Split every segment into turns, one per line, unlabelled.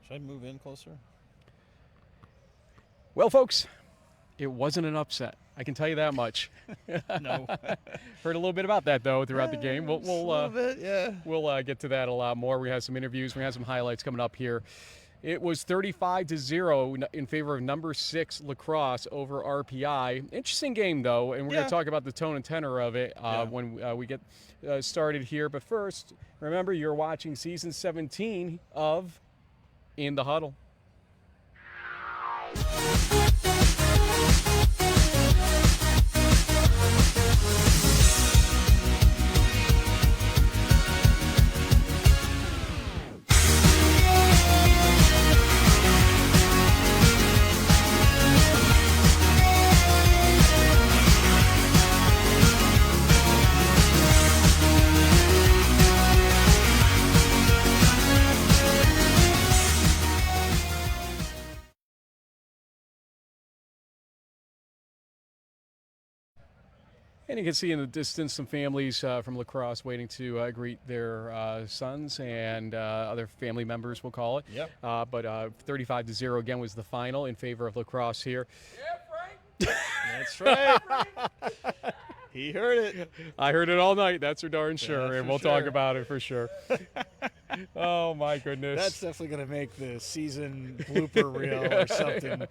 Should I move in closer?
Well, folks, it wasn't an upset. I can tell you that much.
No.
Heard a little bit about that, though, throughout the game.
A little bit, yeah.
We'll get to that a lot more. We have some interviews. We have some highlights coming up here. It was 35-0 in favor of number 6 Lacrosse over RPI. Interesting game, though, and we're going to talk about the tone and tenor of it when we get started here. But first, remember, you're watching Season 17 of In the Huddle. And you can see in the distance some families from Lacrosse waiting to greet their sons and other family members, we'll call it.
Yep.
But 35-0 again was the final in favor of Lacrosse here.
Yeah, Frank. That's right. He heard it.
I heard it all night. That's for darn sure, and we'll talk about it for sure. Oh my goodness.
That's definitely going to make the season blooper reel or something.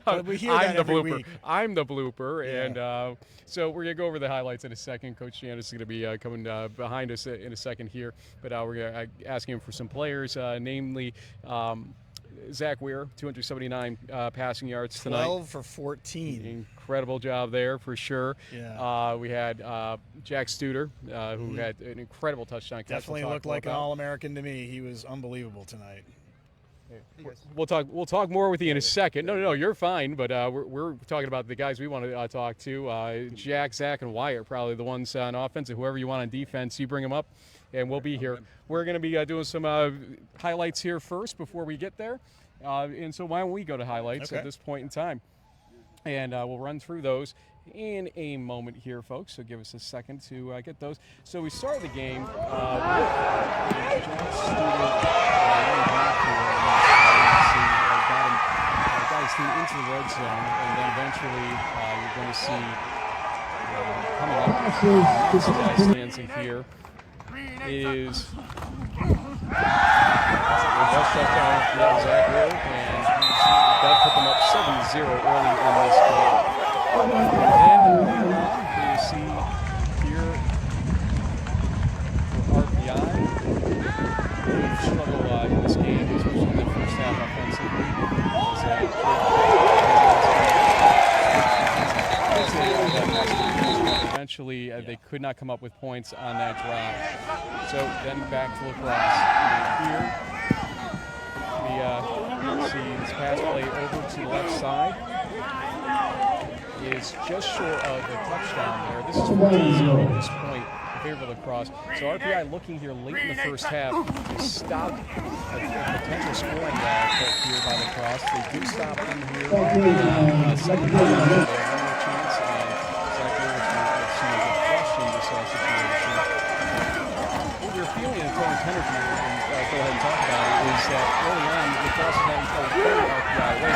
But we hear that every week.
I'm the blooper, and so we're going to go over the highlights in a second. Coach Janice is going to be coming behind us in a second here, but we're going to ask him for some players, namely Zach Weir, 279 passing yards tonight.
12 for 14.
Incredible job there for sure.
Yeah.
We had Jack Studer, who had an incredible touchdown.
Definitely looked like an All-American to me. He was unbelievable tonight.
We'll talk more with you in a second. No, you're fine. But we're talking about the guys we want to talk to. Jack, Zach, and Wyatt are probably the ones on offense, and whoever you want on defense, you bring them up, and we'll be here. We're going to be doing some highlights here first before we get there. And so why don't we go to highlights at this point in time? And we'll run through those in a moment here, folks. So give us a second to get those. So we started the game with Jack got his team into the red zone, and then eventually you're going to see coming up. This guy stands in here is Zach Weir, and that put them up 7-0 early in this game. And then you see here for RPI, they struggle in this game, especially in the first half offensively. Eventually, they could not come up with points on that drive. So then back to Lacrosse. Here, we see this pass play over to the left side is just short of a touchdown there. This is 14-0 at this point in favor of Lacrosse. So RPI looking here late in the first half to stop a potential scoring threat here by Lacrosse. They do stop them here. Second down, they have one more chance, and Zach Weir is seeing a question this situation. What we're feeling in the total tenor here, and go ahead and talk about it, is that early on, Lacrosse is having trouble pulling RPI away.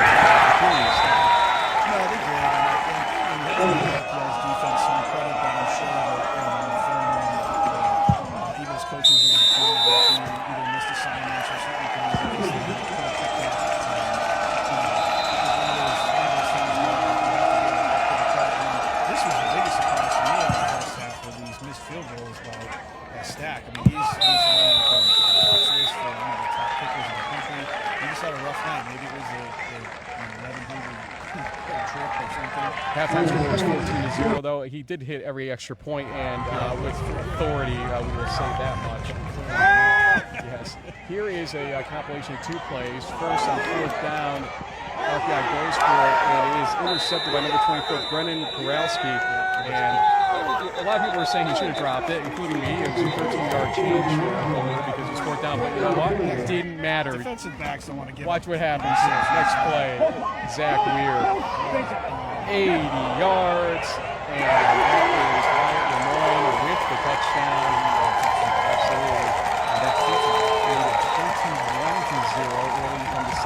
No, they did, and I think RPI's defense some credit, but I'm sure that the Eagles coaches are going to point out if you either missed assignments or something like that. This was the biggest surprise to me in the first half for these missed field goals by Stack. I mean, he's linemen from Texas, for one of the top kickers in the country. He just had a rough night. Maybe it was the 1100 trip or something.
Halftime score was 14-0, though. He did hit every extra point, and with authority, we will say that much. Yes. Here is a compilation of two plays. First, on fourth down, RPI goes for it, and it is intercepted by number 24, Brennan Koralski. And a lot of people were saying he should have dropped it, including me. It was a 13-yard change because it was fourth down, but you know what? It didn't matter.
Defensive backs don't want to give
Watch what happens. Next play, Zach Weir, 80 yards, and that is Wyatt Lemoyne with the touchdown. Absolutely. That's 13-1-0 early in the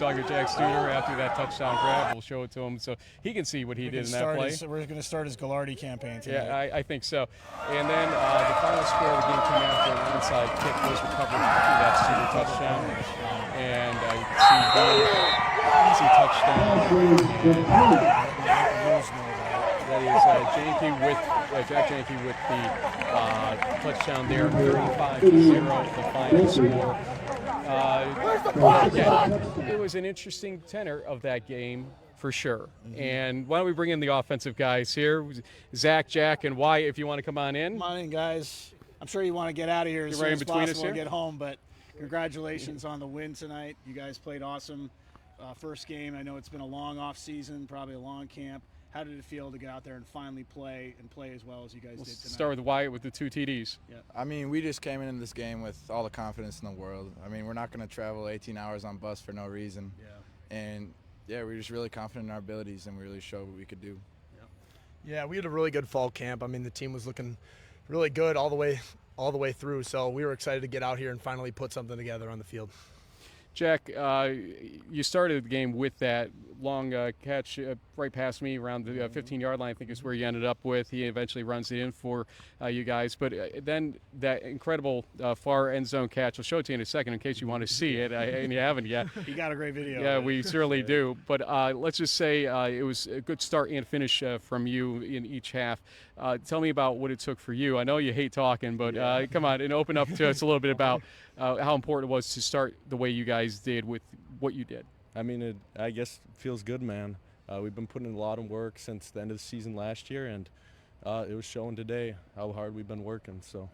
talk to Jack Studer after that touchdown grab. We'll show it to him so he can see what he did in that play.
We're going to start his Gallardi campaign tonight.
Yeah, I think so. And then the final score of the game came after an onside kick was recovered after that Studer touchdown. And you can see easy touchdown. That is Jack Janke with the touchdown there, 35-0, the final score. It was an interesting tenor of that game for sure. And why don't we bring in the offensive guys here? Zach, Jack, and Wyatt, if you want to come on in.
Come on in, guys. I'm sure you want to get out of here as soon as possible and get home, but congratulations on the win tonight. You guys played awesome. First game, I know it's been a long off season, probably a long camp. How did it feel to get out there and finally play as well as you guys did tonight?
Start with Wyatt with the 2 TDs.
Yeah. I mean, we just came into this game with all the confidence in the world. I mean, we're not going to travel 18 hours on bus for no reason. Yeah. And, yeah, we're just really confident in our abilities, and we really showed what we could do.
Yeah, we had a really good fall camp. I mean, the team was looking really good all the way through, so we were excited to get out here and finally put something together on the field.
Jack, you started the game with that long catch right past me around the 15-yard line, I think is where you ended up with. He eventually runs it in for you guys. But then that incredible far end zone catch, I'll show it to you in a second in case you want to see it, and you haven't yet.
You got a great video.
Yeah, we certainly do. But let's just say it was a good start and finish from you in each half. Tell me about what it took for you. I know you hate talking, but come on and open up to us a little bit about how important it was to start the way you guys did with what you did.
I mean, I guess it feels good, man. We've been putting in a lot of work since the end of the season last year, and it was showing today how hard we've been working. So,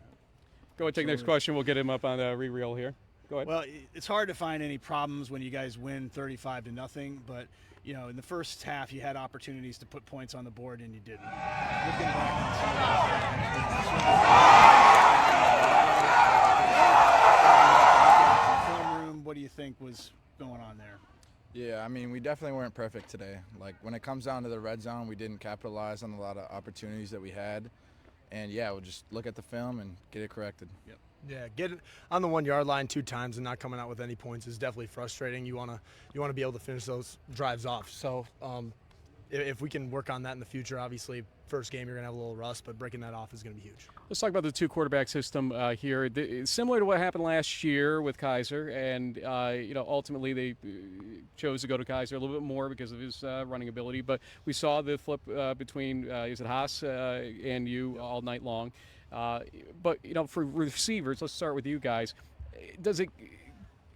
go ahead, take the next question. We'll get him up on the re-reel here. Go ahead.
Well, it's hard to find any problems when you guys win 35-0, but you know, in the first half, you had opportunities to put points on the board, and you didn't. Looking back on some of film room, what do you think was going on there?
Yeah, I mean, we definitely weren't perfect today. Like, when it comes down to the red zone, we didn't capitalize on a lot of opportunities that we had. And, yeah, we'll just look at the film and get it corrected.
Yep.
Yeah, get it on the 1 yard line 2 times and not coming out with any points is definitely frustrating. You wanna be able to finish those drives off. So if we can work on that in the future, obviously first game you're gonna have a little rust, but breaking that off is gonna be huge.
Let's talk about the 2 quarterback system here. Similar to what happened last year with Kaiser, and you know, ultimately they chose to go to Kaiser a little bit more because of his running ability. But we saw the flip between is it Haas and you all night long. But you know, for receivers, let's start with you guys. Does it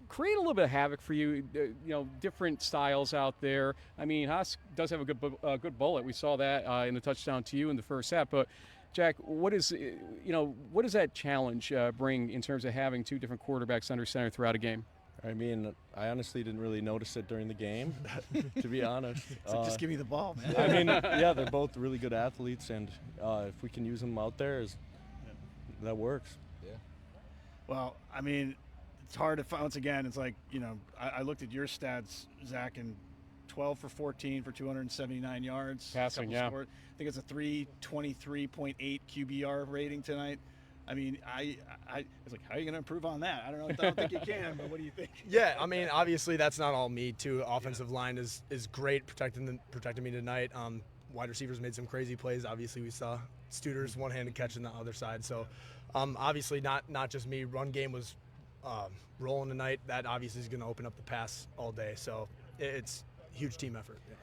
create a little bit of havoc for you? You know, different styles out there. I mean, Haas does have a good bullet. We saw that in the touchdown to you in the first half. But Jack, what does that challenge bring in terms of having 2 different quarterbacks under center throughout a game?
I mean, I honestly didn't really notice it during the game, to be honest.
So just give me the ball, man.
I mean, yeah, they're both really good athletes, and if we can use them out there, that works.
Yeah.
Well, I mean, it's hard to find. Once again, it's like, you know, I looked at your stats, Zach, and 12 for 14 for 279 yards.
Passing, yeah.
Scores. I think it's a 323.8 QBR rating tonight. I mean, I was like, how are you going to improve on that? I don't think you can, but what do you think?
Yeah, I mean, obviously that's not all me too. Offensive line is great protecting me tonight. Wide receivers made some crazy plays. Obviously we saw Studer's one-handed catch on the other side. So obviously not just me. Run game was rolling tonight. That obviously is going to open up the pass all day. So it's a huge team effort. Yeah.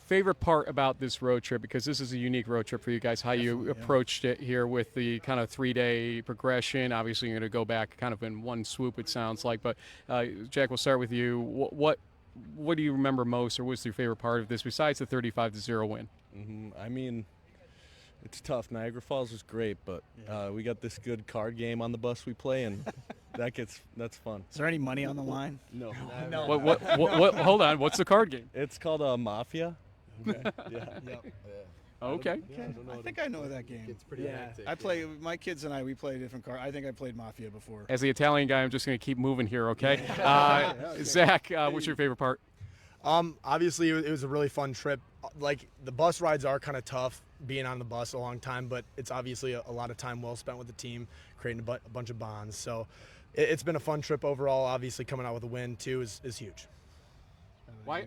Favorite part about this road trip, because this is a unique road trip for you guys, how you approached it here with the kind of 3-day progression. Obviously you're going to go back kind of in one swoop, it sounds like. But Jack, we'll start with you. What do you remember most, or what's your favorite part of this besides the 35-0 win?
I mean, it's tough. Niagara Falls was great, but we got this good card game on the bus we play, and that's fun.
Is there any money on the line?
No.
What, hold on. What's the card game?
It's called Mafia.
Okay.
Yeah.
Okay.
I think I know that game.
It's pretty hectic.
I play, my kids and we play a different card. I think I played Mafia before.
As the Italian guy, I'm just going to keep moving here, okay? Zach, what's your favorite part?
Obviously, it was a really fun trip. Like, the bus rides are kind of tough, being on the bus a long time, but it's obviously a lot of time well spent with the team, creating a bunch of bonds. So it's been a fun trip overall. Obviously, coming out with a win, too, is huge.
Why?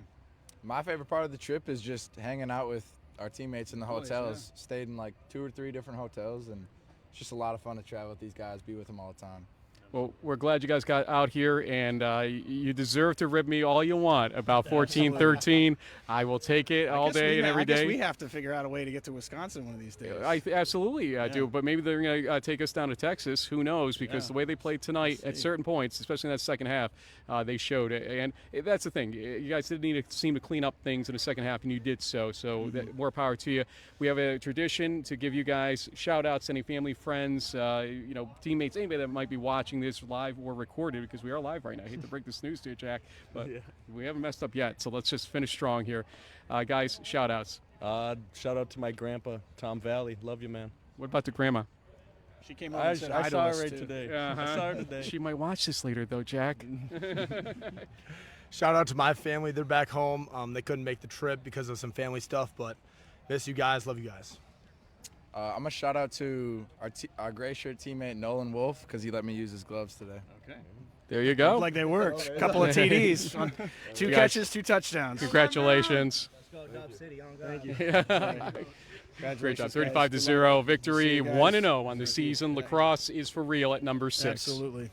My favorite part of the trip is just hanging out with our teammates in the
Boys,
hotels. Stayed in like 2 or 3 different hotels, and it's just a lot of fun to travel with these guys, be with them all the time.
Well, we're glad you guys got out here, and you deserve to rib me all you want about 14-13. I will take it all day and every day.
I guess we have to figure out a way to get to Wisconsin one of these days.
I absolutely do, but maybe they're going to take us down to Texas. Who knows? Because the way they played tonight at certain points, especially in that second half, they showed it. And that's the thing. You guys did need to seem to clean up things in the second half, and you did so. So more power to you. We have a tradition to give you guys shout-outs, any family, friends, teammates, anybody that might be watching this live or recorded, because we are live right now. I hate to break this news to you, Jack, but we haven't messed up yet, so let's just finish strong here. Guys, shout-outs.
Shout out to my grandpa, Tom Valley. Love you, man.
What about the grandma?
She came over and said hi
I
to
saw
us,
her right
too.
today.
Uh-huh.
I saw her today.
She might watch this later, though, Jack.
Shout out to my family. They're back home. They couldn't make the trip because of some family stuff, but miss you guys. Love you guys.
I'm going to shout out to our gray shirt teammate, Nolan Wolf, because he let me use his gloves today.
Okay.
There you go.
Looked like they worked. A couple of TDs. On 2
You guys-
catches, 2 touchdowns.
Congratulations.
Thank you.
Great job.
Congratulations,
35-0
See
victory,
you guys.
1-0 on the season. Lacrosse is for real at number 6.
Absolutely.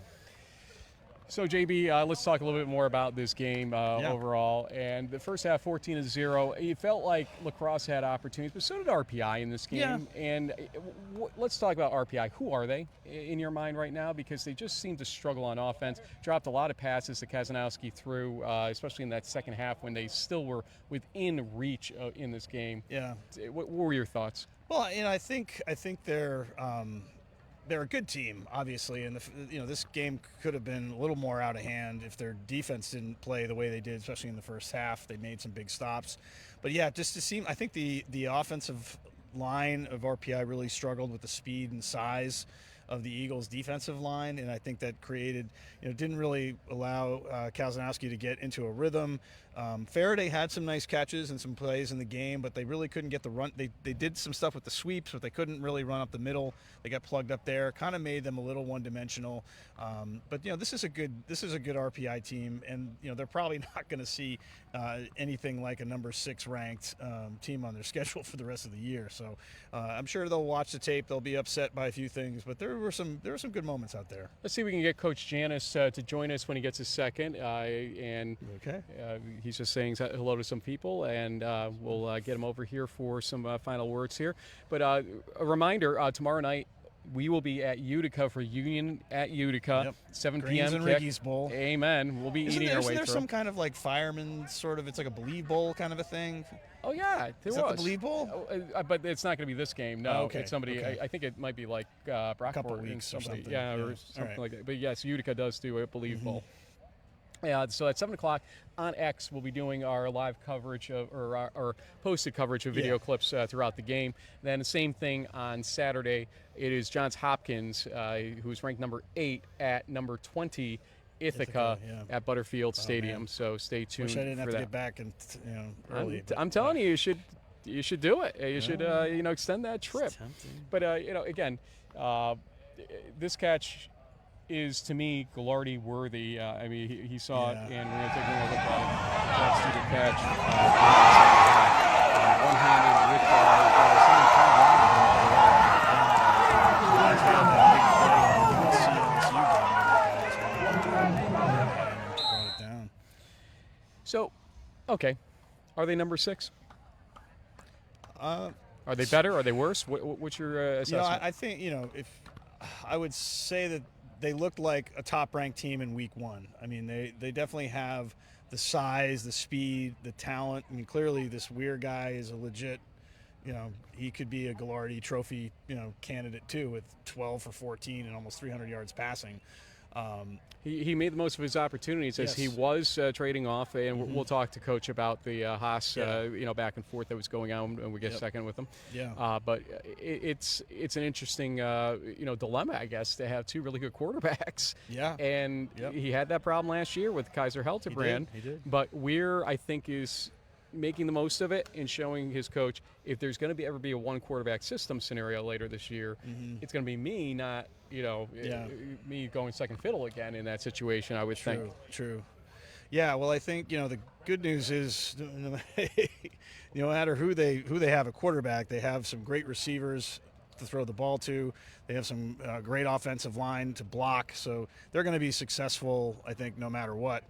So, JB, let's talk a little bit more about this game overall. And the first half, 14-0. It felt like Lacrosse had opportunities, but so did RPI in this game.
Yeah.
And let's talk about RPI. Who are they in your mind right now? Because they just seem to struggle on offense. Dropped a lot of passes that Kazanowski threw, especially in that second half when they still were within reach in this game.
Yeah.
What were your thoughts?
Well, I think they're a good team, obviously, and this game could have been a little more out of hand if their defense didn't play the way they did, especially in the first half. They made some big stops, but yeah, just to seem, I think the offensive line of RPI really struggled with the speed and size of the Eagles' defensive line, and I think that created, didn't really allow Kazanowski to get into a rhythm. Faraday had some nice catches and some plays in the game, but they really couldn't get the run. They did some stuff with the sweeps, but they couldn't really run up the middle. They got plugged up there, kind of made them a little one-dimensional. But this is a good RPI team, and they're probably not going to see anything like a number 6 ranked team on their schedule for the rest of the year. So I'm sure they'll watch the tape. They'll be upset by a few things, but there were some good moments out there.
Let's see if we can get Coach Janis to join us when he gets a second. He's just saying hello to some people, and we'll get him over here for some final words here. But a reminder, tomorrow night we will be at Utica for Union at Utica, 7
Greens
p.m.
and
kick.
Ricky's Bowl.
Amen. We'll be eating our way
Isn't there
through.
some kind of like fireman sort of? It's like a Believe Bowl kind of a thing.
Oh yeah, there
Is
was.
that the Believe Bowl?
But it's not going to be this game. No,
Oh, okay.
It's somebody.
Okay.
I think it might be like Brockport
Couple
and
weeks or
somebody.
something.
Yeah,
Yeah.
or
All
something
right.
like that. But yes, Utica does do a Believe Bowl. Yeah, so at 7 o'clock on X, we'll be doing our live coverage or our posted coverage of video clips throughout the game. Then the same thing on Saturday. It is Johns Hopkins, who's ranked number 8 at number 20, Ithaca at Butterfield Stadium.
Man.
So stay tuned.
Wish I didn't have
for
to
that.
get back and early.
I'm telling you, you should do it. You should extend that trip. But again, this catch is to me Ghilardi worthy. I mean, he saw it, and we're going to take another look at it. That's the catch.
Down.
So, okay, are they number 6?
Uh,
Are they better? Are they worse? What's your assessment?
I think if I would say that they looked like a top-ranked team in Week 1. I mean, they definitely have the size, the speed, the talent. I mean, clearly this Weir guy is a legit. He could be a Ghilardi Trophy, candidate too, with 12 for 14 and almost 300 yards passing.
He made the most of his opportunities as he was trading off, and we'll talk to Coach about the Haas, back and forth that was going on, and we get a second with him.
Yeah.
But it's an interesting, dilemma, I guess, to have 2 really good quarterbacks.
Yeah.
And he had that problem last year with Kaiser Heltebrand.
He did.
But Weir, I think, is making the most of it and showing his coach if there's going to ever be a 1 quarterback system scenario later this year, it's going to be me, not me going second fiddle again in that situation. I would think.
True. Yeah, well, I think the good news is no matter who they have at quarterback, they have some great receivers to throw the ball to. They have some great offensive line to block, so they're going to be successful, I think, no matter what.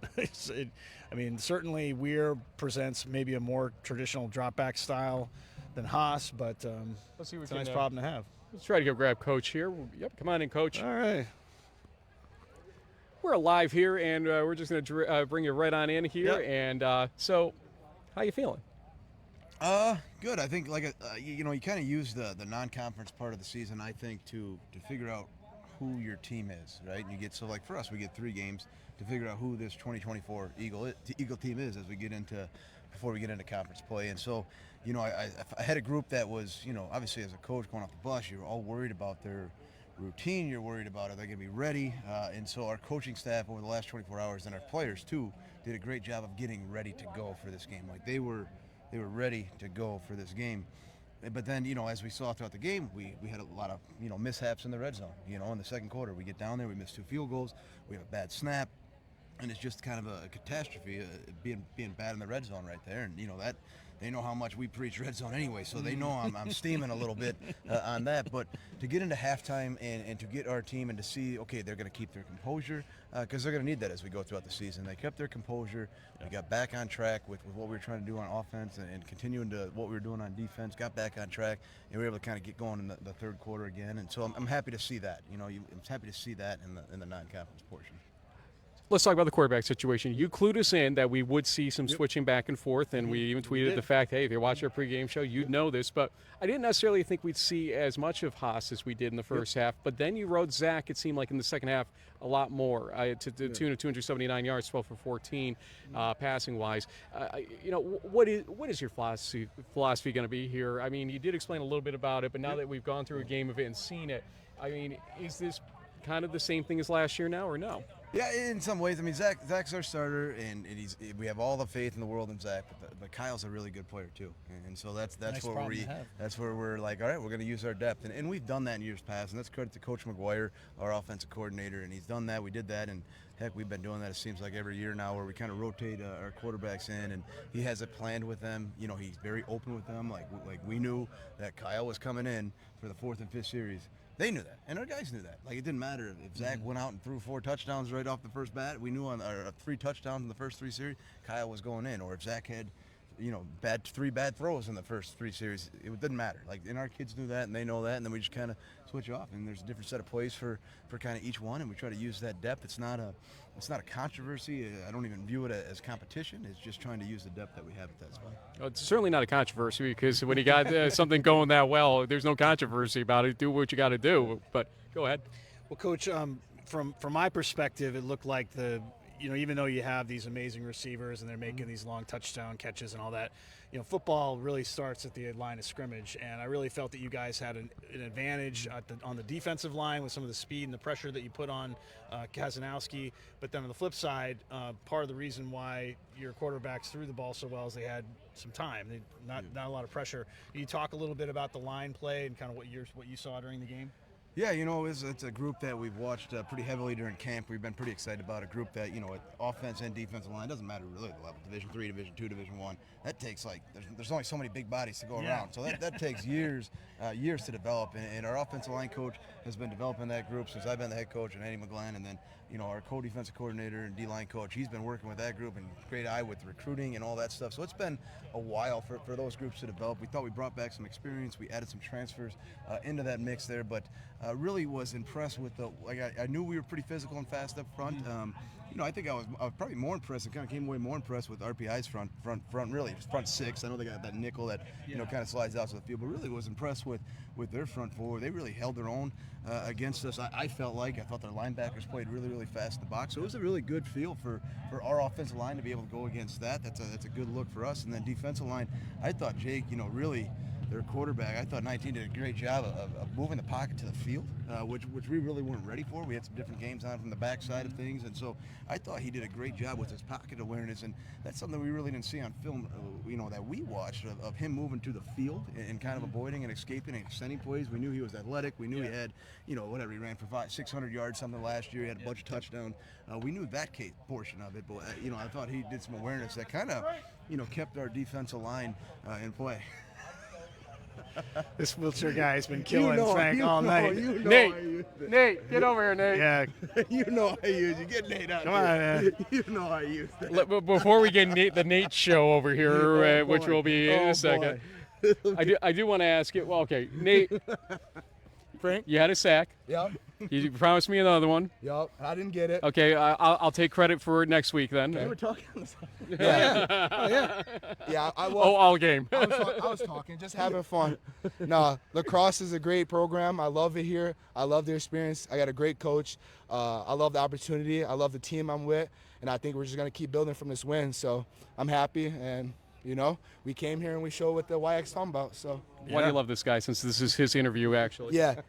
Certainly Weir presents maybe a more traditional drop back style than Haas, but
Let's see what
it's a nice problem to have.
Let's try to go grab Coach here. Yep, come on in, Coach.
All right.
We're live here, and we're just going to bring you right on in here.
Yep.
And so, how you feeling?
Good. I think you kind of use the non-conference part of the season, I think, to figure out who your team is, right? And you get for us, we get 3 games to figure out who this 2024 Eagle team is before we get into conference play. And so, I had a group that was, obviously as a coach going off the bus, you're all worried about their routine. You're worried about are they going to be ready? And so our coaching staff over the last 24 hours and our players too did a great job of getting ready to go for this game. Like they were ready to go for this game. But then, as we saw throughout the game, we had a lot of, mishaps in the red zone. In the second quarter, we get down there, we miss 2 field goals, we have a bad snap, and it's just kind of a catastrophe being bad in the red zone right there. And, that they know how much we preach red zone anyway, so they know I'm steaming a little bit on that. But to get into halftime and to get our team and to see, okay, they're going to keep their composure because they're going to need that as we go throughout the season. They kept their composure. We got back on track with what we were trying to do on offense and continuing to what we were doing on defense, got back on track, and we were able to kind of get going in the third quarter again. And so I'm happy to see that. I'm happy to see that in the non-conference portion.
Let's talk about the quarterback situation. You clued us in that we would see some switching back and forth, and we even tweeted the fact, hey, if you watch our pregame show, you'd know this. But I didn't necessarily think we'd see as much of Haas as we did in the first half. But then you rode Zach, it seemed like, in the second half a lot more, to the tune of 279 yards, 12 for 14, passing-wise. What is your philosophy going to be here? I mean, you did explain a little bit about it, but now that we've gone through a game of it and seen it, I mean, is this kind of the same thing as last year now or no?
Yeah, in some ways. I mean, Zach's our starter, and we have all the faith in the world in Zach. But Kyle's a really good player too, and so that's
nice
where we're like, all right, we're going to use our depth, and we've done that in years past, and that's credit to Coach McGuire, our offensive coordinator, and he's done that. We did that, and heck, we've been doing that. It seems like every year now, where we kind of rotate our quarterbacks in, and he has it planned with them. He's very open with them. Like we knew that Kyle was coming in for the 4th and 5th series. They knew that, and our guys knew that. Like, it didn't matter if Zach went out and threw 4 touchdowns right off the first bat. We knew on 3 touchdowns in the first 3 series, Kyle was going in. Or if Zach had, 3 bad throws in the first 3 series, it didn't matter. Like, and our kids knew that, and they know that, and then we just kind of switch off. And there's a different set of plays for kind of each one, and we try to use that depth. It's not a controversy. I don't even view it as competition. It's just trying to use the depth that we have at that spot.
Well, it's certainly not a controversy because when you got something going that well, there's no controversy about it. Do what you got to do. But go ahead.
Well, Coach, from my perspective, it looked like even though you have these amazing receivers and they're making these long touchdown catches and all that, football really starts at the line of scrimmage. And I really felt that you guys had an advantage on the defensive line with some of the speed and the pressure that you put on Kazanowski. But then on the flip side, part of the reason why your quarterbacks threw the ball so well is they had some time, not a lot of pressure. Can you talk a little bit about the line play and kind of what you saw during the game?
Yeah, it's a group that we've watched pretty heavily during camp. We've been pretty excited about a group that, at offense and defensive line, doesn't matter really the level, Division III, Division II, Division I. That takes there's only so many big bodies to go around. So that takes years to develop. And our offensive line coach has been developing that group since I've been the head coach, and Eddie McGlenn, and then our co-defensive coordinator and D-line coach, he's been working with that group and great eye with recruiting and all that stuff. So it's been a while for those groups to develop. We thought we brought back some experience. We added some transfers into that mix there, but really was impressed with I knew we were pretty physical and fast up front. I think I was probably more impressed. I kind of came away more impressed with RPI's front really, front 6. I know they got that nickel that kind of slides out to the field, but really was impressed with their front 4. They really held their own against us. I thought their linebackers played really, really fast in the box. So it was a really good feel for our offensive line to be able to go against that. That's a good look for us. And then defensive line, I thought Jake, really their quarterback. I thought 19 did a great job of moving the pocket to the field, which we really weren't ready for. We had some different games on from the backside of things, and so I thought he did a great job with his pocket awareness, and that's something we really didn't see on film, that we watched of him moving to the field and kind of avoiding and escaping and extending plays. We knew he was athletic. We knew he had, whatever, he ran for 600 yards something last year. He had a bunch of touchdowns. We knew that portion of it, but I thought he did some awareness that kind of, kept our defensive line in play.
This wheelchair guy has been killing Frank all night.
Nate, get over here, Nate.
Yeah.
You know I use you. Get Nate out.
Come on, man.
You know I use that.
Before we get the Nate show over here, which will be in a second, I do want to ask you. Well, okay, Nate.
Frank?
You had a sack.
Yep.
You promised me another one.
Yep. I didn't get it.
Okay, I'll take credit for it next week then.
You were talking on the side.
Yeah. I was.
All game.
I was talking, just having fun. No, lacrosse is a great program. I love it here. I love the experience. I got a great coach. I love the opportunity. I love the team I'm with, and I think we're just gonna keep building from this win. So I'm happy, and we came here and we showed what the YX talking about. So.
Why do you love this guy? Since this is his interview, actually.
Yeah,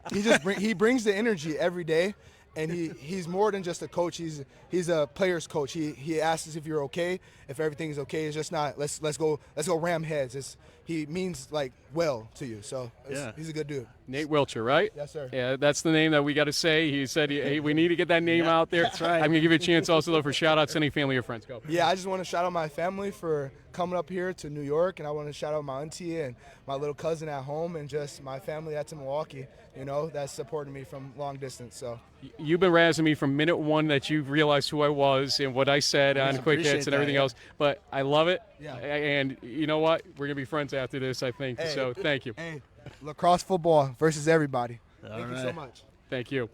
he brings the energy every day, and he's more than just a coach. He's a player's coach. He asks us if you're okay, if everything's okay. It's just not let's go ram heads. He means well to you. So he's a good dude.
Nate Wilcher, right?
Yes, sir.
Yeah, that's the name that we got to say. He said, hey, we need to get that name out there.
That's right.
I'm going to give you a chance also, though, for shout-outs to any family or friends. Go.
Yeah, I just want to shout out my family for coming up here to New York, and I want to shout out my auntie and my little cousin at home and just my family that's in Milwaukee, that's supporting me from long distance. So
you've been razzing me from minute one that you realized who I was and what I said on Quick Hits and everything else, but I love it.
Yeah.
And you know what? We're going to be friends after this, I think.
Hey.
So thank you.
Hey, lacrosse football versus everybody. Thank you so much.
Thank you.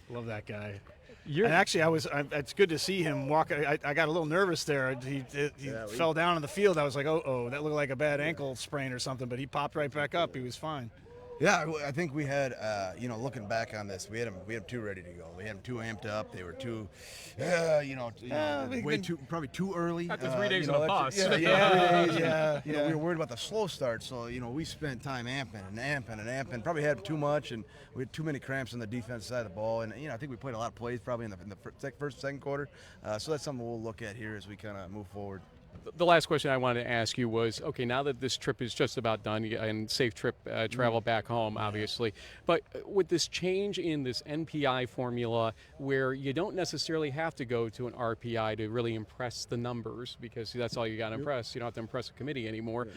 Love that guy. And actually, it's good to see him walk. I got a little nervous there. He fell down on the field. I was like, oh, that looked like a bad ankle sprain or something. But he popped right back up. He was fine.
Yeah, I think we had, looking back on this, we had them too ready to go. We had them too amped up. They were too, probably too early.
Got the 3 days on the bus.
Yeah. We were worried about the slow start, so we spent time amping. Probably had too much, and we had too many cramps on the defense side of the ball. And I think we played a lot of plays probably in the first, second quarter. So that's something we'll look at here as we kind of move forward.
The last question I wanted to ask you was, okay, now that this trip is just about done and safe trip travel back home, obviously, but with this change in this NPI formula where you don't necessarily have to go to an RPI to really impress the numbers because that's all you got to impress. You don't have to impress a committee anymore.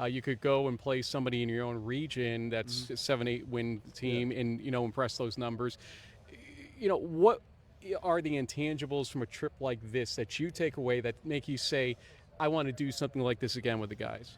You could go and play somebody in your own region that's a 7-8 win team and, impress those numbers. What are the intangibles from a trip like this that you take away that make you say, I want to do something like this again with the guys?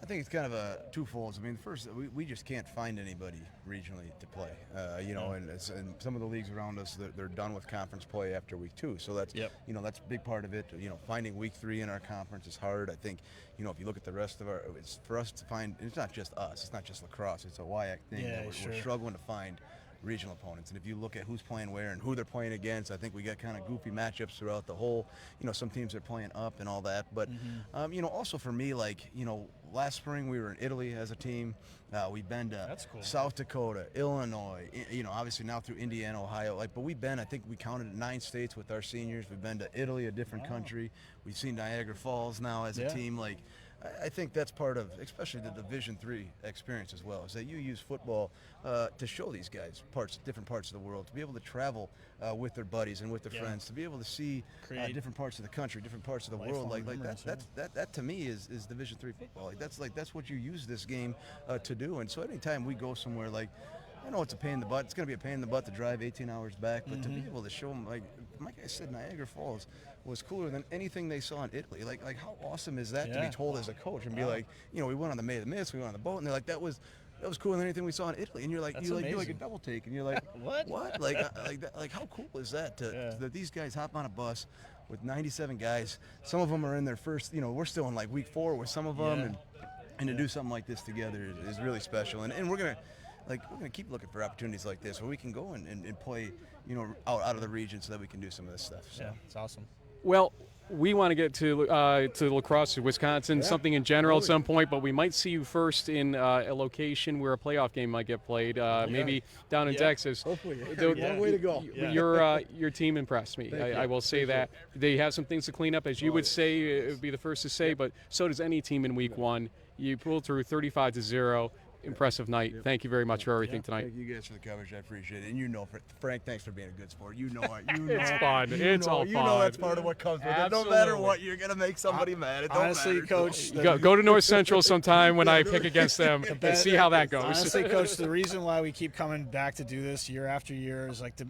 I think it's kind of a twofold. I mean, first, we just can't find anybody regionally to play. And some of the leagues around us, they're done with conference play after week 2. So that's that's a big part of it. Finding week 3 in our conference is hard. I think, if you look at the rest of it's for us to find. It's not just us. It's not just lacrosse. It's a WIAC thing.
Yeah,
We're struggling to find regional opponents, and if you look at who's playing where and who they're playing against, I think we got kind of goofy matchups throughout the whole. Some teams are playing up and all that, but also for me, last spring we were in Italy as a team. We've been to South Dakota, Illinois, obviously now through Indiana, Ohio. But we've been, I think we counted 9 states with our seniors. We've been to Italy, a different country. We've seen Niagara Falls now as a team. I think that's part of, especially the Division III experience as well, is that you use football to show these guys different parts of the world, to be able to travel with their buddies and with their friends, to be able to see different parts of the country, different parts of the world. That to me is Division III football. That's what you use this game to do. And so anytime we go somewhere, I know it's a pain in the butt. It's going to be a pain in the butt to drive 18 hours back, but to be able to show them, like I said, Niagara Falls was cooler than anything they saw in Italy. How awesome is that to be told as a coach and be like, we went on the May of the Mist, we went on the boat, and they're like, that was cooler than anything we saw in Italy. And you're like, you do like a double take, and you're like, what? How cool is that that these guys hop on a bus with 97 guys? Some of them are in their first, we're still in week 4 with some of them, and to do something like this together is really special. And we're gonna keep looking for opportunities like this where we can go and play, out of the region so that we can do some of this stuff. So.
Yeah, it's awesome.
Well, we want to get to La Crosse, Wisconsin, something in general at some point, but we might see you first in a location where a playoff game might get played, maybe down in Texas.
Hopefully.
Long
way to go.
Your team impressed me. I will say that. They have some things to clean up, as you would say. It would be the first to say, but so does any team in week one. You pulled through 35-0. Impressive night. Thank you very much for everything tonight.
Thank you guys for the coverage. I appreciate it. And you know, Frank, thanks for being a good sport. You know it.
It's fun. It's all fun.
You know that's part of what comes with it. No matter what, you're going to make somebody mad. It don't
Honestly,
matter.
Coach,
Go to North Central sometime when I pick against them and see how that goes.
Honestly, Coach, the reason why we keep coming back to do this year after year is like to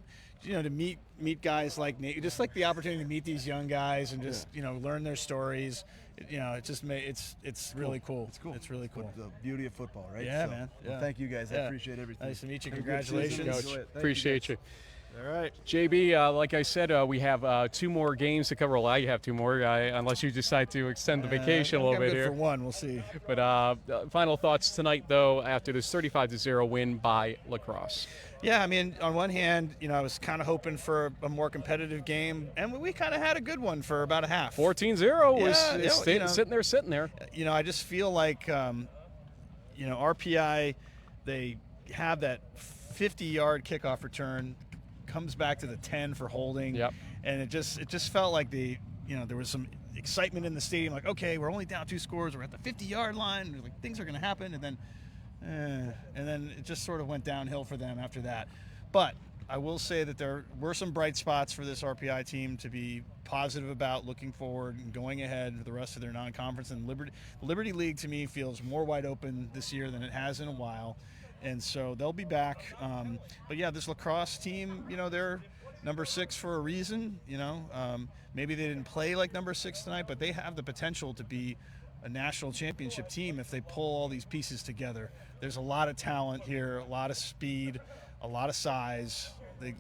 meet guys like Nate, just like the opportunity to meet these young guys and just learn their stories. It just it's really cool.
It's cool.
It's really cool.
The beauty of football, right?
Yeah, man. Yeah.
Well, thank you guys. I appreciate everything.
Nice to meet you.
Have a good season,
Congratulations.
Coach.
Appreciate you.
All right.
JB, like I said, we have 2 more games to cover. Well, you have 2 more, unless you decide to extend the vacation a little bit
good
here.
for one. We'll see.
But final thoughts tonight, though, after this 35-0 win by La Crosse.
Yeah, I mean, on one hand, I was kind of hoping for a more competitive game, and we kind of had a good one for about a half.
14-0 was sitting there.
I just feel like, RPI, they have that 50-yard kickoff return, comes back to the 10 for holding.
Yep.
And it just felt like there was some excitement in the stadium, like, okay, we're only down 2 scores, we're at the 50-yard line, like things are going to happen, and then it just sort of went downhill for them after that. But I will say that there were some bright spots for this RPI team to be positive about, looking forward and going ahead for the rest of their non-conference. And Liberty League, to me, feels more wide open this year than it has in a while. And so they'll be back. But yeah, this La Crosse team, they're number 6 for a reason. Maybe they didn't play like number 6 tonight, but they have the potential to be a national championship team if they pull all these pieces together. There's a lot of talent here, a lot of speed, a lot of size.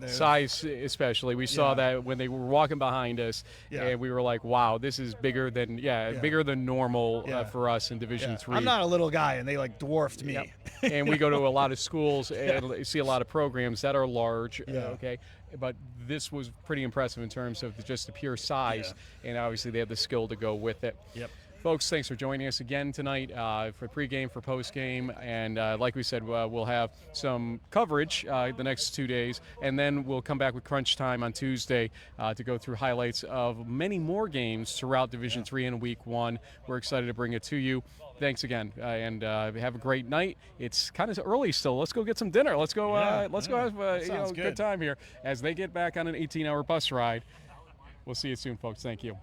Size especially. We saw that when they were walking behind us, and we were like, wow, this is bigger than bigger than normal for us in Division III.
I'm not a little guy, and they dwarfed me.
Yep. And we go to a lot of schools and see a lot of programs that are large, okay? But this was pretty impressive in terms of just the pure size, and obviously they have the skill to go with it.
Yep.
Folks, thanks for joining us again tonight for pregame, for postgame, and like we said, we'll have some coverage the next 2 days, and then we'll come back with Crunch Time on Tuesday to go through highlights of many more games throughout Division III in Week 1. We're excited to bring it to you. Thanks again, and have a great night. It's kind of early still. Let's go get some dinner. Let's go. Go have a good time here as they get back on an 18-hour bus ride. We'll see you soon, folks. Thank you.